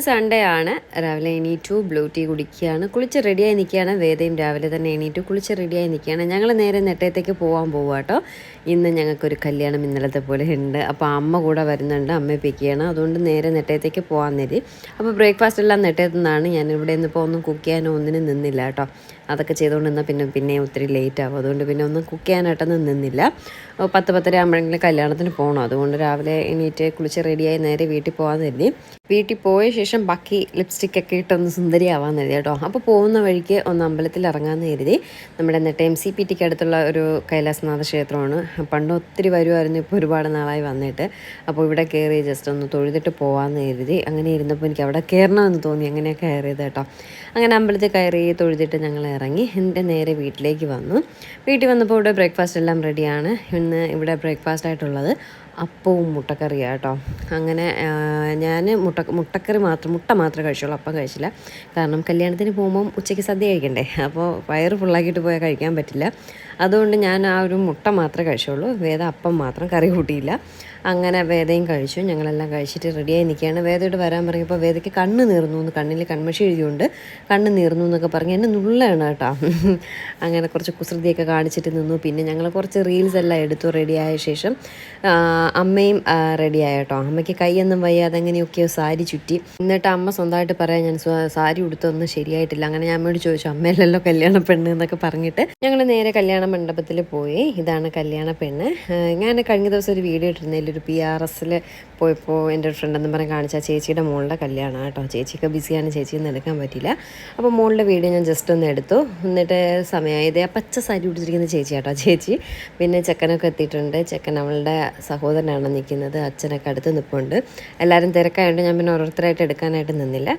Sunday ആണ്. രാവിലെ എണീറ്റു, ബ്ലൂ ടീ കുടിക്കുകയാണ്, കുളിച്ച് റെഡിയായി നിൽക്കുകയാണ്. വേദയും രാവിലെ തന്നെ എണീറ്റു കുളിച്ച് റെഡിയായി നിൽക്കുകയാണ്. ഞങ്ങൾ നേരെ നെട്ടയത്തേക്ക് പോകാൻ പോവുക കേട്ടോ. ഇന്ന് ഞങ്ങൾക്കൊരു കല്യാണം ഇന്നലത്തെ പോലെ ഉണ്ട്. അപ്പോൾ അമ്മ കൂടെ വരുന്നുണ്ട്, അമ്മയെ പിക്ക് ചെയ്യണം. അതുകൊണ്ട് നേരെ നെട്ടയത്തേക്ക് പോകാൻ നേരി. അപ്പോൾ ബ്രേക്ക്ഫാസ്റ്റ് എല്ലാം നെട്ടയത്തു നിന്നാണ്. ഞാൻ ഇവിടെ നിന്നിപ്പോൾ ഒന്നും കുക്ക് ചെയ്യാനോ ഒന്നിനും നിന്നില്ല കേട്ടോ. അതൊക്കെ ചെയ്തുകൊണ്ട് നിന്നാൽ പിന്നെ ഒത്തിരി ലേറ്റ് ആവും. അതുകൊണ്ട് പിന്നെ ഒന്നും കുക്ക് ചെയ്യാനായിട്ടൊന്നും നിന്നില്ല. 10-10:30 ആകുമ്പോഴെങ്കിലും കല്യാണത്തിന് പോകണം. അതുകൊണ്ട് രാവിലെ എണീറ്റ് കുളിച്ച് റെഡിയായി നേരെ വീട്ടിൽ പോകാൻ കരുതി. വീട്ടിൽ പോയ ശേഷം ബാക്കി ലിപ്സ്റ്റിക്കൊക്കെ ഇട്ടൊന്ന് സുന്ദരിയാവാൻ കരുതി കേട്ടോ. അപ്പോൾ പോകുന്ന വഴിക്ക് ഒന്ന് അമ്പലത്തിൽ ഇറങ്ങാമെന്ന് കരുതി. നമ്മുടെ എന്നിട്ട് MCPTക്ക് അടുത്തുള്ള ഒരു കൈലാസനാഥ ക്ഷേത്രമാണ്. പണ്ട് ഒത്തിരി വരുമായിരുന്നു, ഇപ്പോൾ ഒരുപാട് നാളായി വന്നിട്ട്. അപ്പോൾ ഇവിടെ കയറി ജസ്റ്റ് ഒന്ന് തൊഴുതിട്ട് പോകാമെന്ന് കരുതി. അങ്ങനെ ഇരുന്നപ്പോൾ എനിക്ക് അവിടെ കയറണമെന്ന് തോന്നി. അങ്ങനെയൊക്കെ കയറിയത് കേട്ടോ. അങ്ങനെ അമ്പലത്തിൽ കയറി തൊഴുതിട്ട് ഞങ്ങൾ ഇറങ്ങി. എൻ്റെ നേരെ വീട്ടിലേക്ക് വന്നു. വീട്ടിൽ വന്നപ്പോൾ ഇവിടെ ബ്രേക്ക്ഫാസ്റ്റ് എല്ലാം റെഡിയാണ്. ഇന്ന് ഇവിടെ ബ്രേക്ക്ഫാസ്റ്റ് ആയിട്ടുള്ളത് അപ്പവും മുട്ടക്കറിയാണ് കേട്ടോ. അങ്ങനെ ഞാൻ മുട്ടക്കറി മുട്ട മാത്രമേ കഴിച്ചുള്ളൂ, അപ്പം കഴിച്ചില്ല. കാരണം കല്യാണത്തിന് പോകുമ്പം ഉച്ചയ്ക്ക് സദ്യ കഴിക്കണ്ടേ, അപ്പോൾ വയറ് ഫുള്ളാക്കിയിട്ട് പോയാൽ കഴിക്കാൻ പറ്റില്ല. അതുകൊണ്ട് ഞാൻ ആ ഒരു മുട്ട മാത്രമേ കഴിച്ചുള്ളൂ. വേദ അപ്പം മാത്രം, കറി കൂട്ടിയില്ല. അങ്ങനെ വേദയും കഴിച്ചു. ഞങ്ങളെല്ലാം കഴിച്ചിട്ട് റെഡിയായി നിൽക്കുകയാണ്. വേദയോട് വരാൻ പറഞ്ഞപ്പോൾ വേദയ്ക്ക് കണ്ണ് നീർന്നു എന്ന്, കണ്ണിൽ കൺമഷി എഴുതിയുണ്ട്, കണ്ണ് നീർന്നു എന്നൊക്കെ പറഞ്ഞ് എന്നെ നുള്ളയാണ് കേട്ടോ. അങ്ങനെ കുറച്ച് കുസൃതിയൊക്കെ കാണിച്ചിട്ട് നിന്നു. പിന്നെ ഞങ്ങൾ കുറച്ച് റീൽസ് എല്ലാം എടുത്തു. റെഡിയായ ശേഷം അമ്മയും റെഡിയായ കേട്ടോ. അമ്മയ്ക്ക് കൈയൊന്നും വയ്യാതെ എങ്ങനെയൊക്കെയോ സാരി ചുറ്റി. എന്നിട്ട് അമ്മ സ്വന്തമായിട്ട് പറയാം, ഞാൻ സാരി ഉടുത്തൊന്നും ശരിയായിട്ടില്ല. അങ്ങനെ ഞാൻ അമ്മയോട് ചോദിച്ചു, അമ്മയല്ലല്ലോ കല്യാണ പെണ്ണ് എന്നൊക്കെ പറഞ്ഞിട്ട് ഞങ്ങൾ നേരെ കല്യാണ മണ്ഡപത്തിൽ പോയി. ഇതാണ് കല്യാണ പെണ്ണ്. ഞാൻ കഴിഞ്ഞ ദിവസം ഒരു വീഡിയോ ഇട്ടിരുന്നതിൽ ഒരു PRSൽ പോയപ്പോൾ എൻ്റെ ഒരു ഫ്രണ്ട് എന്ന് പറഞ്ഞ് കാണിച്ച ചേച്ചിയുടെ മോളുടെ കല്യാണമാണ് കേട്ടോ. ചേച്ചിയൊക്കെ ബിസിയാണ്, ചേച്ചിയൊന്നും എടുക്കാൻ പറ്റില്ല. അപ്പോൾ മോളുടെ വീഡിയോ ഞാൻ ജസ്റ്റ് ഒന്ന് എടുത്തു. എന്നിട്ട് സമയമായത് ആ പച്ച സാരി ഉടുത്തിരിക്കുന്ന ചേച്ചി കേട്ടോ. ചേച്ചി പിന്നെ ചെക്കനൊക്കെ എത്തിയിട്ടുണ്ട്. ചെക്കൻ അവളുടെ സഹോദരനാണ് നിൽക്കുന്നത്. അച്ഛനൊക്കെ അടുത്ത് നിൽപ്പുണ്ട്. എല്ലാവരും തിരക്കായതുകൊണ്ട് ഞാൻ പിന്നെ ഓരോരുത്തരായിട്ട് എടുക്കാനായിട്ട് നിന്നില്ല.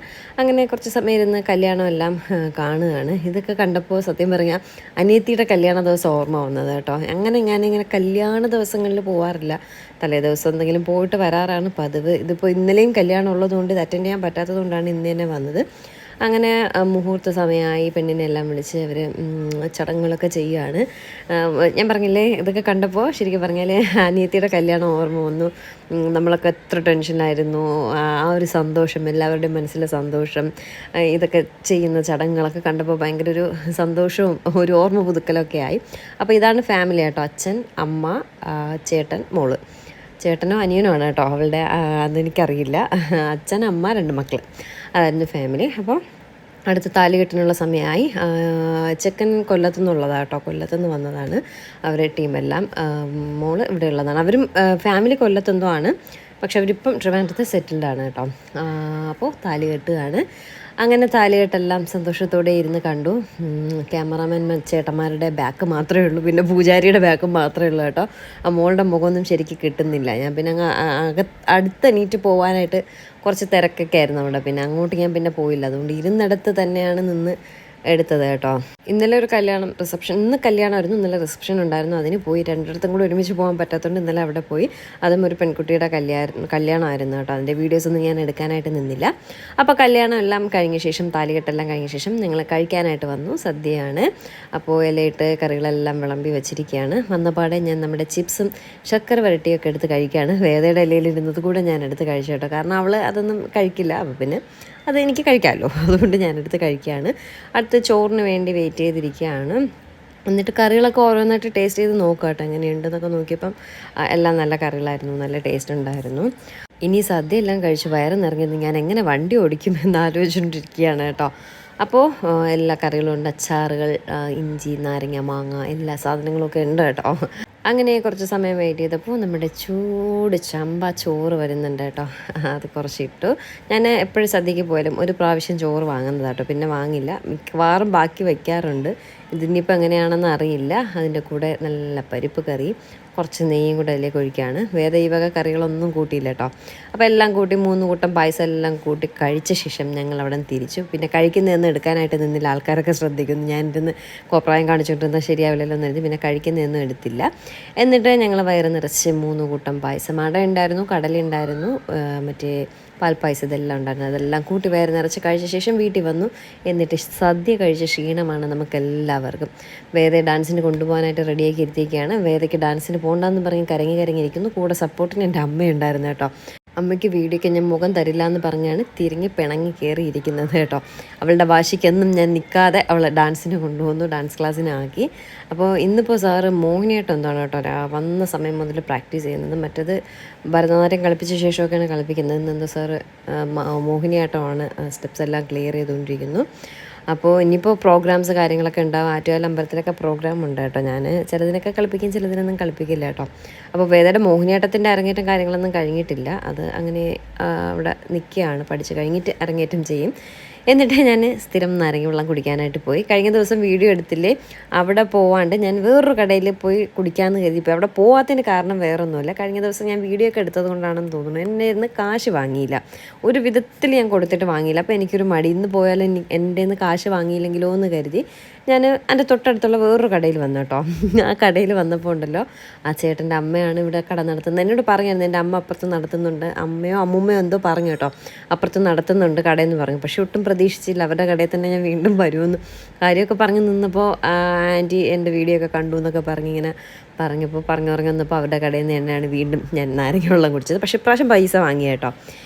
അങ്ങനെ കുറച്ച് സമയം ഇരുന്ന് കല്യാണം എല്ലാം കാണുകയാണ്. ഇതൊക്കെ കണ്ടപ്പോൾ സത്യം പറഞ്ഞാൽ അനിയത്തിയുടെ കല്യാണ ദിവസം ഓർമ്മ വന്നത് കേട്ടോ. അങ്ങനെ ഞാനിങ്ങനെ കല്യാണ ദിവസങ്ങളിൽ പോകാറില്ല. തലേ ദിവസം എന്തെങ്കിലും പോയിട്ട് വരാറാണ് പതിവ്. ഇതിപ്പോൾ ഇന്നലെയും കല്യാണം ഉള്ളതുകൊണ്ട് ഇത് അറ്റൻഡ് ചെയ്യാൻ പറ്റാത്തത് കൊണ്ടാണ് ഇന്ന് തന്നെ വന്നത്. അങ്ങനെ മുഹൂർത്ത സമയമായി. പെണ്ണിനെല്ലാം വിളിച്ച് അവർ ചടങ്ങുകളൊക്കെ ചെയ്യുകയാണ്. ഞാൻ പറഞ്ഞില്ലേ, ഇതൊക്കെ കണ്ടപ്പോൾ ശരിക്കും പറഞ്ഞാൽ അനിയത്തിയുടെ കല്യാണം ഓർമ്മ വന്നു. നമ്മളൊക്കെ എത്ര ടെൻഷനായിരുന്നു. ആ ഒരു സന്തോഷം, എല്ലാവരുടെയും മനസ്സിലെ സന്തോഷം, ഇതൊക്കെ ചെയ്യുന്ന ചടങ്ങുകളൊക്കെ കണ്ടപ്പോൾ ഭയങ്കര ഒരു സന്തോഷവും ഒരു ഓർമ്മ പുതുക്കലൊക്കെ ആയി. അപ്പോൾ ഇതാണ് ഫാമിലി കേട്ടോ. അച്ഛൻ, അമ്മ, ചേട്ടൻ, മോള്. ചേട്ടനോ അനിയനോ ആണ് കേട്ടോ അവളുടെ, അതെനിക്കറിയില്ല. അച്ഛൻ, അമ്മ, 2 മക്കൾ, അതായിരുന്നു ഫാമിലി. അപ്പോൾ അടുത്ത താലികെട്ടിനുള്ള സമയമായി. ചെക്കൻ കൊല്ലത്തു നിന്നുള്ളതാണ് കേട്ടോ, കൊല്ലത്തുനിന്ന് വന്നതാണ് അവരുടെ ടീമെല്ലാം. മോള് ഇവിടെ ഉള്ളതാണ്. അവരും ഫാമിലി കൊല്ലത്തെന്തോ ആണ്, പക്ഷെ അവരിപ്പം ട്രിവാൻഡ്രത്ത് സെറ്റിൽഡാണ് കേട്ടോ. അപ്പോൾ താലികെട്ടുകയാണ്. അങ്ങനെ താലികെട്ടെല്ലാം സന്തോഷത്തോടെ ഇരുന്ന് കണ്ടു. ക്യാമറാമാൻ ചേട്ടന്മാരുടെ ബാക്ക് മാത്രമേ ഉള്ളൂ, പിന്നെ പൂജാരിയുടെ ബാക്ക് മാത്രമേ ഉള്ളൂ കേട്ടോ. ആ മോളുടെ മുഖമൊന്നും ശരിക്കും കിട്ടുന്നില്ല. ഞാൻ പിന്നെ അടുത്തെണീറ്റ് പോകാനായിട്ട് കുറച്ച് തിരക്കൊക്കെ ആയിരുന്നു അവിടെ. പിന്നെ അങ്ങോട്ട് ഞാൻ പിന്നെ പോയില്ല. അതുകൊണ്ട് ഇരുന്നിടത്ത് തന്നെയാണ് നിന്ന് എടുത്തത് കേട്ടോ. ഇന്നലെ ഒരു റിസപ്ഷൻ, ഇന്ന് കല്യാണമായിരുന്നു, ഇന്നലെ റിസപ്ഷൻ ഉണ്ടായിരുന്നു, അതിന് പോയി. രണ്ടിടത്തും കൂടെ ഒരുമിച്ച് പോകാൻ പറ്റാത്തതുകൊണ്ട് ഇന്നലെ അവിടെ പോയി. അതും ഒരു പെൺകുട്ടിയുടെ കല്യാണമായിരുന്നു കേട്ടോ. അതിൻ്റെ വീഡിയോസൊന്നും ഞാൻ എടുക്കാനായിട്ട് നിന്നില്ല. അപ്പോൾ കല്യാണം എല്ലാം കഴിഞ്ഞ ശേഷം, താലികെട്ടെല്ലാം കഴിഞ്ഞ ശേഷം ഞങ്ങൾ കഴിക്കാനായിട്ട് വന്നു. സദ്യയാണ്. അപ്പോൾ ഇലയിട്ട് കറികളെല്ലാം വിളമ്പി വെച്ചിരിക്കുകയാണ്. വന്നപാടെ ഞാൻ നമ്മുടെ ചിപ്സും ശർക്കര വരട്ടിയൊക്കെ എടുത്ത് കഴിക്കുകയാണ്. വേദയുടെ ഇലയിലിരുന്നത് കൂടെ ഞാൻ എടുത്ത് കഴിച്ചു കേട്ടോ. കാരണം അവൾ അതൊന്നും കഴിക്കില്ല. അപ്പോൾ പിന്നെ അതെനിക്ക് കഴിക്കാമല്ലോ, അതുകൊണ്ട് ഞാനെടുത്ത് കഴിക്കുകയാണ്. അടുത്ത ചോറിന് വേണ്ടി വെയിറ്റ് ചെയ്തിരിക്കുകയാണ്. എന്നിട്ട് കറികളൊക്കെ ഓരോന്നായിട്ട് ടേസ്റ്റ് ചെയ്ത് നോക്കുക കേട്ടോ, എങ്ങനെയുണ്ടെന്നൊക്കെ നോക്കിയപ്പം എല്ലാം നല്ല കറികളായിരുന്നു, നല്ല ടേസ്റ്റ് ഉണ്ടായിരുന്നു. ഇനി സദ്യ എല്ലാം കഴിച്ച് വയറ് നിറഞ്ഞത് ഞാൻ എങ്ങനെ വണ്ടി ഓടിക്കുമെന്ന് ആലോചിച്ചുകൊണ്ടിരിക്കുകയാണ് കേട്ടോ. അപ്പോൾ എല്ലാ കറികളും ഉണ്ട്. അച്ചാറുകൾ, ഇഞ്ചി, നാരങ്ങ, മാങ്ങ, എല്ലാ സാധനങ്ങളൊക്കെ ഉണ്ട് കേട്ടോ. അങ്ങനെ കുറച്ച് സമയം വെയിറ്റ് ചെയ്തപ്പോൾ നമ്മുടെ ചൂട് ചമ്പ ചോറ് വരുന്നുണ്ട് കേട്ടോ. അത് കുറച്ചിട്ടു. ഞാൻ എപ്പോഴും സദ്യക്ക് പോയാലും ഒരു പ്രാവശ്യം ചോറ് വാങ്ങുന്നത് കേട്ടോ, പിന്നെ വാങ്ങില്ല. മിക്കവാറും ബാക്കി വയ്ക്കാറുണ്ട്. ഇതിനിപ്പോൾ എങ്ങനെയാണെന്ന് അറിയില്ല. അതിൻ്റെ കൂടെ നല്ല പരിപ്പ് കറി, കുറച്ച് നെയ്യും കൂടെ അതിലേക്ക് ഒഴിക്കുകയാണ്. വേറെ ഈ വക കറികളൊന്നും കൂട്ടിയില്ല കേട്ടോ. അപ്പോൾ എല്ലാം കൂട്ടി 3 കൂട്ടം പായസം എല്ലാം കൂട്ടി കഴിച്ച ശേഷം ഞങ്ങൾ അവിടെ നിന്ന് തിരിച്ചു. പിന്നെ കഴിക്കുന്നതെന്ന് എടുക്കാനായിട്ട് നിന്നില്ല. ആൾക്കാരൊക്കെ ശ്രദ്ധിക്കുന്നു. ഞാനിരുന്ന് കോപ്രായം കാണിച്ചുകൊണ്ടിരുന്നാൽ ശരിയാവില്ലല്ലോ എന്ന് കരുതി പിന്നെ കഴിക്കുന്നതൊന്നും എടുത്തില്ല. എന്നിട്ട് ഞങ്ങൾ വയറ് നിറച്ച് 3 കൂട്ടം പായസം, അട ഉണ്ടായിരുന്നു, കടല ഉണ്ടായിരുന്നു, മറ്റേ പാൽപ്പായസം, ഇതെല്ലാം ഉണ്ടായിരുന്നു. അതെല്ലാം കൂട്ടി വയറ് നിറച്ച് കഴിച്ച ശേഷം വീട്ടിൽ വന്നു. എന്നിട്ട് സദ്യ കഴിച്ച ക്ഷീണമാണ് നമുക്കെല്ലാവർക്കും. വേദയെ ഡാൻസിന് കൊണ്ടുപോകാനായിട്ട് റെഡിയാക്കി ഇരുത്തിയൊക്കെയാണ്. വേദയ്ക്ക് ഡാൻസിന് പോകണ്ടെന്ന് പറഞ്ഞ് കരങ്ങിയിരിക്കുന്നു. കൂടെ സപ്പോർട്ടിന് എൻ്റെ അമ്മയുണ്ടായിരുന്നു കേട്ടോ. അമ്മയ്ക്ക് വീഡിയോയ്ക്ക് ഞാൻ മുഖം തരില്ല എന്ന് പറഞ്ഞാണ് തിരിഞ്ഞ് പിണങ്ങി കയറിയിരിക്കുന്നത് കേട്ടോ. അവളുടെ വാശിക്കൊന്നും ഞാൻ നിൽക്കാതെ അവളെ ഡാൻസിന് കൊണ്ടുവന്നു, ഡാൻസ് ക്ലാസ്സിനാക്കി. അപ്പോൾ ഇന്നിപ്പോൾ സാറ് മോഹിനിയാട്ടം എന്താണ് കേട്ടോ വന്ന സമയം മുതൽ പ്രാക്ടീസ് ചെയ്യുന്നത്. മറ്റത് ഭരതനാട്യം കളിപ്പിച്ച ശേഷമൊക്കെയാണ് കളിപ്പിക്കുന്നത്. ഇന്നെന്താ സാറ് മോഹിനിയാട്ടമാണ്, സ്റ്റെപ്സ് എല്ലാം ക്ലിയർ ചെയ്തുകൊണ്ടിരിക്കുന്നു. അപ്പോൾ ഇനിയിപ്പോൾ പ്രോഗ്രാംസ് കാര്യങ്ങളൊക്കെ ഉണ്ടാവും. ആറ്റുകാൽ അമ്പലത്തിലൊക്കെ പ്രോഗ്രാം ഉണ്ട് കേട്ടോ. ഞാൻ ചിലതിനൊക്കെ കളിപ്പിക്കും, ചിലതിനൊന്നും കളിപ്പിക്കില്ല കേട്ടോ. അപ്പോൾ വേദയുടെ മോഹിനിയാട്ടത്തിൻ്റെ അരങ്ങേറ്റം കാര്യങ്ങളൊന്നും കഴിഞ്ഞിട്ടില്ല. അത് അങ്ങനെ അവിടെ നിൽക്കുകയാണ്, പഠിച്ച് കഴിഞ്ഞിട്ട് അരങ്ങേറ്റം ചെയ്യും. എന്നിട്ട് ഞാൻ സ്ഥിരം നാരങ്ങ വെള്ളം കുടിക്കാനായിട്ട് പോയി. കഴിഞ്ഞ ദിവസം വീഡിയോ എടുത്തില്ലേ, അവിടെ പോവാണ്ട് ഞാൻ വേറൊരു കടയിൽ പോയി കുടിക്കാമെന്ന് കരുതിപ്പോൾ അവിടെ പോവാത്തതിന് കാരണം വേറൊന്നുമില്ല. കഴിഞ്ഞ ദിവസം ഞാൻ വീഡിയോ ഒക്കെ എടുത്തത് കൊണ്ടാണെന്ന് തോന്നുന്നു. എൻ്റെ ഇന്ന് കാശ് വാങ്ങിയില്ല, ഒരു വിധത്തിൽ ഞാൻ കൊടുത്തിട്ട് വാങ്ങിയില്ല. അപ്പോൾ എനിക്കൊരു മടി, ഇന്ന് പോയാലും എൻ്റെ നിന്ന് കാശ് വാങ്ങിയില്ലെങ്കിലോ എന്ന് കരുതി ഞാൻ എൻ്റെ തൊട്ടടുത്തുള്ള വേറൊരു കടയിൽ വന്നു കേട്ടോ. ആ കടയിൽ വന്നപ്പോൾ ഉണ്ടല്ലോ, ആ ചേട്ടൻ്റെ അമ്മയാണ് ഇവിടെ കട നടത്തുന്നത്. എന്നോട് പറഞ്ഞായിരുന്നു എൻ്റെ അമ്മ അപ്പുറത്ത് നടത്തുന്നുണ്ട്, അമ്മയോ അമ്മൂമ്മയോ എന്തോ പറഞ്ഞു കേട്ടോ, അപ്പുറത്ത് നടത്തുന്നുണ്ട് കടയെന്ന് പറഞ്ഞു. പക്ഷെ ഒട്ടും പ്രതീക്ഷിച്ചില്ല അവരുടെ കടയിൽ തന്നെ ഞാൻ വീണ്ടും വരുമെന്ന്. കാര്യമൊക്കെ പറഞ്ഞ് നിന്നപ്പോൾ ആൻറ്റി എൻ്റെ വീഡിയോ ഒക്കെ കണ്ടു എന്നൊക്കെ പറഞ്ഞിങ്ങനെ പറഞ്ഞപ്പോൾ പറഞ്ഞു വന്നപ്പോൾ അവരുടെ കടയിൽ നിന്ന് തന്നെയാണ് വീണ്ടും ഞാൻ നാരങ്ങ വെള്ളം കുടിച്ചത്. പക്ഷേ ഇപ്രാവശ്യം പൈസ വാങ്ങി കേട്ടോ.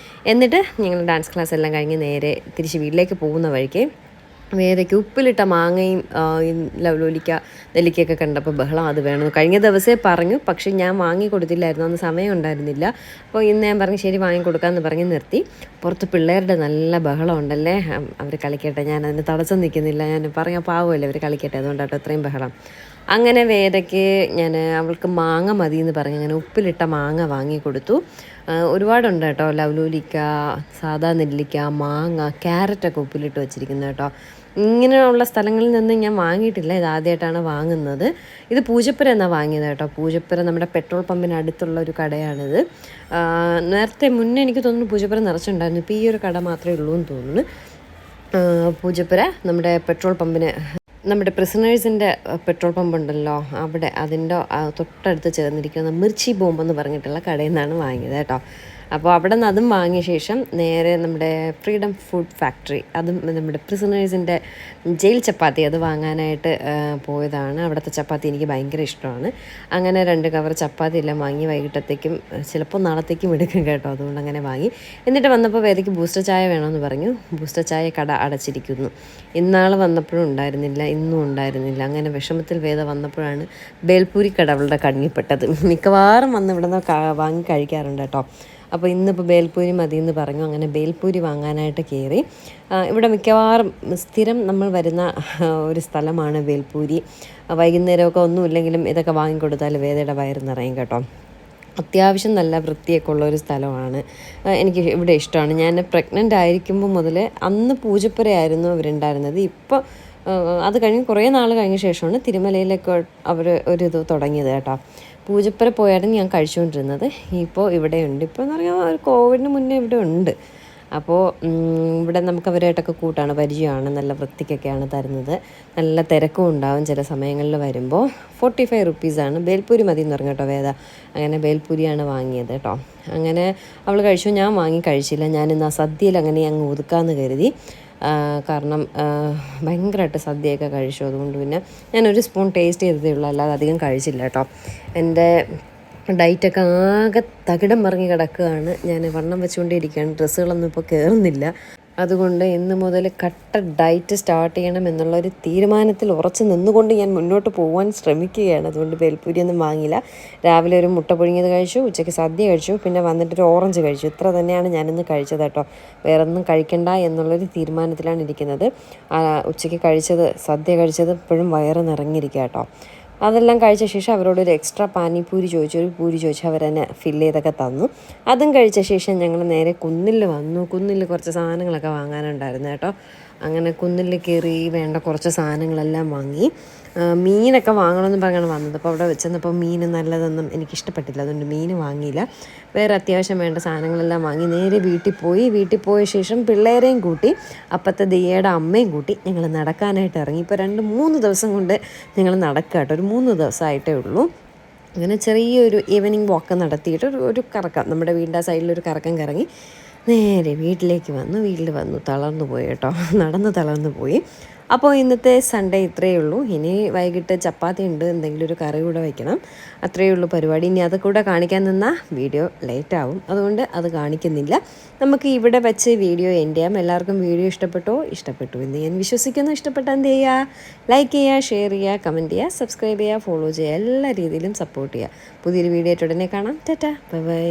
എന്നിട്ട് ഞങ്ങൾ ഡാൻസ് ക്ലാസ് എല്ലാം കഴിഞ്ഞ് നേരെ തിരിച്ച് വീട്ടിലേക്ക് പോകുന്ന വഴിക്ക് വേദയ്ക്ക് ഉപ്പിലിട്ട മാങ്ങയും ലവലോലിക്ക നെല്ലിക്കയൊക്കെ കണ്ടപ്പോൾ ബഹളം അത് വേണം. കഴിഞ്ഞ ദിവസമേ പറഞ്ഞു, പക്ഷേ ഞാൻ വാങ്ങി കൊടുത്തില്ലായിരുന്നു, അന്ന് സമയം ഉണ്ടായിരുന്നില്ല. അപ്പോൾ ഇന്ന് ഞാൻ പറഞ്ഞു ശരി വാങ്ങിക്കൊടുക്കാമെന്ന് പറഞ്ഞ് നിർത്തി. പുറത്ത് പിള്ളേരുടെ നല്ല ബഹളം ഉണ്ടല്ലേ, അവർ കളിക്കട്ടെ, ഞാൻ അതിന് തടസ്സം നിൽക്കുന്നില്ല. ഞാൻ പറയാൻ പാവമല്ലേ, അവർ കളിക്കട്ടെ, അതുകൊണ്ടാട്ടോ ഇത്രയും ബഹളം. അങ്ങനെ വേദയ്ക്ക് ഞാൻ അവൾക്ക് മാങ്ങ മതി എന്ന് പറഞ്ഞ് അങ്ങനെ ഉപ്പിലിട്ട മാങ്ങ വാങ്ങി കൊടുത്തു. ഒരുപാടുണ്ട് കേട്ടോ, ലവലോലിക്ക, സാദാ നെല്ലിക്ക, മാങ്ങ, ക്യാരറ്റൊക്കെ ഉപ്പിലിട്ട് വെച്ചിരിക്കുന്നത് കേട്ടോ. ഇങ്ങനെയുള്ള സ്ഥലങ്ങളിൽ നിന്ന് ഞാൻ വാങ്ങിയിട്ടില്ല, ഇത് ആദ്യമായിട്ടാണ് വാങ്ങുന്നത്. ഇത് പൂജപ്പുര എന്നാണ് വാങ്ങിയത് കേട്ടോ. പൂജപ്പുര നമ്മുടെ പെട്രോൾ പമ്പിന് അടുത്തുള്ള ഒരു കടയാണിത്. നേരത്തെ മുന്നേ എനിക്ക് തോന്നുന്നു പൂജപ്പുര നിറച്ചുണ്ടായിരുന്നു, ഇപ്പോൾ ഈ ഒരു കട മാത്രമേ ഉള്ളൂ എന്ന് തോന്നുന്നു. പൂജപ്പുര നമ്മുടെ പെട്രോൾ പമ്പിന്, നമ്മുടെ പ്രിസണേഴ്സിൻ്റെ പെട്രോൾ പമ്പ് ഉണ്ടല്ലോ അവിടെ, അതിൻ്റെ തൊട്ടടുത്ത് ചേർന്നിരിക്കുന്ന മിർച്ചി ബോംബ് എന്ന് പറഞ്ഞിട്ടുള്ള കടയിൽ നിന്നാണ് വാങ്ങിയത് കേട്ടോ. അപ്പോൾ അവിടെ നിന്ന് അതും വാങ്ങിയ ശേഷം നേരെ നമ്മുടെ ഫ്രീഡം ഫുഡ് ഫാക്ടറി, അതും നമ്മുടെ പ്രിസണേഴ്സിൻ്റെ ജയിൽ ചപ്പാത്തി, അത് വാങ്ങാനായിട്ട് പോയതാണ്. അവിടുത്തെ ചപ്പാത്തി എനിക്ക് ഭയങ്കര ഇഷ്ടമാണ്. അങ്ങനെ 2 കവർ ചപ്പാത്തി എല്ലാം വാങ്ങി വൈകിട്ടത്തേക്കും ചിലപ്പോൾ നാളത്തേക്കും എടുക്കും കേട്ടോ, അതുകൊണ്ട് അങ്ങനെ വാങ്ങി. എന്നിട്ട് വന്നപ്പോൾ വേദയ്ക്ക് ബൂസ്റ്റർ ചായ വേണമെന്ന് പറഞ്ഞു. ബൂസ്റ്റർ ചായ കട അടച്ചിരിക്കുന്നു. ഇന്നാൾ വന്നപ്പോഴും ഉണ്ടായിരുന്നില്ല, ഇന്നും ഉണ്ടായിരുന്നില്ല. അങ്ങനെ വിഷമത്തിൽ വേദ വന്നപ്പോഴാണ് ബേൽപൂരി കട അവളുടെ കണ്ണിൽപ്പെട്ടത്. മിക്കവാറും വന്ന് ഇവിടെ നിന്ന് വാങ്ങി കഴിക്കാറുണ്ട് കേട്ടോ. അപ്പോൾ ഇന്നിപ്പോൾ ബേൽപൂരി മതിയെന്ന് പറഞ്ഞു. അങ്ങനെ ബേൽപൂരി വാങ്ങാനായിട്ട് കയറി. ഇവിടെ മിക്കവാറും സ്ഥിരം നമ്മൾ വരുന്ന ഒരു സ്ഥലമാണ് ബേൽപൂരി. വൈകുന്നേരമൊക്കെ ഒന്നുമില്ലെങ്കിലും ഇതൊക്കെ വാങ്ങിക്കൊടുത്താൽ വേദയുടെ വയറ് നിറയും കേട്ടോ. അത്യാവശ്യം നല്ല വൃത്തിയൊക്കെ ഉള്ള ഒരു സ്ഥലമാണ്. എനിക്ക് ഇവിടെ ഇഷ്ടമാണ്. ഞാൻ പ്രഗ്നൻ്റ് ആയിരിക്കുമ്പോൾ മുതൽ അന്ന് പൂജപ്പുരയായിരുന്നു അവരുണ്ടായിരുന്നത്. ഇപ്പോൾ അത് കഴിഞ്ഞ് കുറേ നാൾ കഴിഞ്ഞ ശേഷമാണ് തിരുമലയിലൊക്കെ അവർ ഒരിത് തുടങ്ങിയത് കേട്ടോ. പൂജപ്പുര പോയായിരുന്നു ഞാൻ കഴിച്ചുകൊണ്ടിരുന്നത്. ഇപ്പോൾ ഇവിടെയുണ്ട്. ഇപ്പോൾ എന്ന് പറഞ്ഞാൽ ഒരു കോവിഡിന് മുന്നേ ഇവിടെ ഉണ്ട്. അപ്പോൾ ഇവിടെ നമുക്ക് അവരായിട്ടൊക്കെ കൂട്ടാണ്, പരിചയമാണ്, നല്ല വൃത്തിക്കൊക്കെയാണ് തരുന്നത്. നല്ല തിരക്കും ഉണ്ടാവും ചില സമയങ്ങളിൽ വരുമ്പോൾ. 45 റുപ്പീസാണ്. ബേൽപൂരി മതി എന്ന് പറഞ്ഞു കേട്ടോ വേദ. അങ്ങനെ ബേൽപൂരിയാണ് വാങ്ങിയത് കേട്ടോ. അങ്ങനെ അവൾ കഴിച്ചു, ഞാൻ വാങ്ങി കഴിച്ചില്ല. ഞാനിന്ന് ആ സദ്യയിൽ അങ്ങനെ അങ്ങ് ഒതുക്കാമെന്ന് കരുതി. കാരണം ഭയങ്കരമായിട്ട് സദ്യയൊക്കെ കഴിച്ചു. അതുകൊണ്ട് പിന്നെ ഞാനൊരു സ്പൂൺ ടേസ്റ്റ് ചെയ്തതേ ഉള്ളൂ, അല്ലാതെ അധികം കഴിച്ചില്ല കേട്ടോ. എൻ്റെ ഡയറ്റൊക്കെ ആകെ തകിടം മറിഞ്ഞ് കിടക്കുകയാണ്. ഞാൻ വണ്ണം വെച്ചുകൊണ്ടിരിക്കുകയാണ്, ഡ്രസ്സുകളൊന്നും ഇപ്പോൾ കയറുന്നില്ല. അതുകൊണ്ട് ഇന്ന് മുതൽ കട്ട ഡയറ്റ് സ്റ്റാർട്ട് ചെയ്യണം എന്നുള്ളൊരു തീരുമാനത്തിൽ ഉറച്ചു നിന്നുകൊണ്ട് ഞാൻ മുന്നോട്ട് പോകാൻ ശ്രമിക്കുകയാണ്. അതുകൊണ്ട് ബേൽപൂരിയൊന്നും വാങ്ങിയില്ല. രാവിലെ ഒരു മുട്ട പുഴുങ്ങിയത് കഴിച്ചു, ഉച്ചയ്ക്ക് സദ്യ കഴിച്ചു, പിന്നെ വന്നിട്ടൊരു ഓറഞ്ച് കഴിച്ചു. ഇത്ര തന്നെയാണ് ഞാനിന്ന് കഴിച്ചത് കേട്ടോ. വേറെ ഒന്നും കഴിക്കണ്ട എന്നുള്ളൊരു തീരുമാനത്തിലാണ് ഇരിക്കുന്നത്. ഉച്ചയ്ക്ക് സദ്യ കഴിച്ചത് ഇപ്പോഴും വയറ് നിറഞ്ഞിരിക്കുക കേട്ടോ. അതെല്ലാം കഴിച്ച ശേഷം അവരോടൊരു എക്സ്ട്രാ പാനിപ്പൂരി ചോദിച്ചു, ഒരു പൂരി ചോദിച്ചു, അവരെന്നെ ഫില്ല് ചെയ്തൊക്കെ തന്നു. അതും കഴിച്ച ശേഷം ഞങ്ങൾ നേരെ കുന്നിൽ വന്നു. കുന്നിൽ കുറച്ച് സാധനങ്ങളൊക്കെ വാങ്ങാനുണ്ടായിരുന്നു കേട്ടോ. അങ്ങനെ കുന്നിൽ കയറി വേണ്ട കുറച്ച് സാധനങ്ങളെല്ലാം വാങ്ങി. മീനൊക്കെ വാങ്ങണമെന്ന് പറഞ്ഞാണ് വന്നത്. അപ്പോൾ അവിടെ വെച്ചെന്നപ്പോൾ മീൻ നല്ലതൊന്നും എനിക്കിഷ്ടപ്പെട്ടില്ല, അതുകൊണ്ട് മീൻ വാങ്ങിയില്ല. വേറെ അത്യാവശ്യം വേണ്ട സാധനങ്ങളെല്ലാം വാങ്ങി നേരെ വീട്ടിൽ പോയി. വീട്ടിൽ പോയ ശേഷം പിള്ളേരെയും കൂട്ടി, അപ്പത്തെ ദിയയുടെ അമ്മയും കൂട്ടി ഞങ്ങൾ നടക്കാനായിട്ട് ഇറങ്ങി. ഇപ്പോൾ 2-3 ദിവസം കൊണ്ട് ഞങ്ങൾ നടക്കുക കേട്ടോ. ഒരു 3 ദിവസമായിട്ടേ ഉള്ളൂ. അങ്ങനെ ചെറിയൊരു ഈവനിങ് വാക്ക് നടത്തിയിട്ട് ഒരു കറക്കം, നമ്മുടെ വീടിൻ്റെ സൈഡിലൊരു കറക്കം കറങ്ങി നേരെ വീട്ടിലേക്ക് വന്നു. വീട്ടിൽ വന്നു തളർന്നു പോയി കേട്ടോ, നടന്ന് തളർന്നു പോയി. അപ്പോൾ ഇന്നത്തെ സൺഡേ ഇത്രയേ ഉള്ളൂ. ഇനി വൈകിട്ട് ചപ്പാത്തി ഉണ്ട്, എന്തെങ്കിലും ഒരു കറി കൂടെ വയ്ക്കണം. അത്രയേ ഉള്ളൂ പരിപാടി. ഇനി അത് കൂടെ കാണിക്കാൻ നിന്നാൽ വീഡിയോ ലേറ്റ് ആവും, അതുകൊണ്ട് അത് കാണിക്കുന്നില്ല. നമുക്ക് ഇവിടെ വെച്ച് വീഡിയോ എൻഡ് ചെയ്യാം. എല്ലാവർക്കും വീഡിയോ ഇഷ്ടപ്പെട്ടു എന്ന് ഞാൻ വിശ്വസിക്കുന്നു. ഇഷ്ടപ്പെട്ടാൽ എന്ത് ചെയ്യുക? ലൈക്ക് ചെയ്യുക, ഷെയർ ചെയ്യുക, കമൻറ്റ് ചെയ്യുക, സബ്സ്ക്രൈബ് ചെയ്യുക, ഫോളോ ചെയ്യുക, എല്ലാ രീതിയിലും സപ്പോർട്ട് ചെയ്യുക. പുതിയൊരു വീഡിയോ ആയിട്ട് ഉടനെ കാണാം. Tata, bye bye.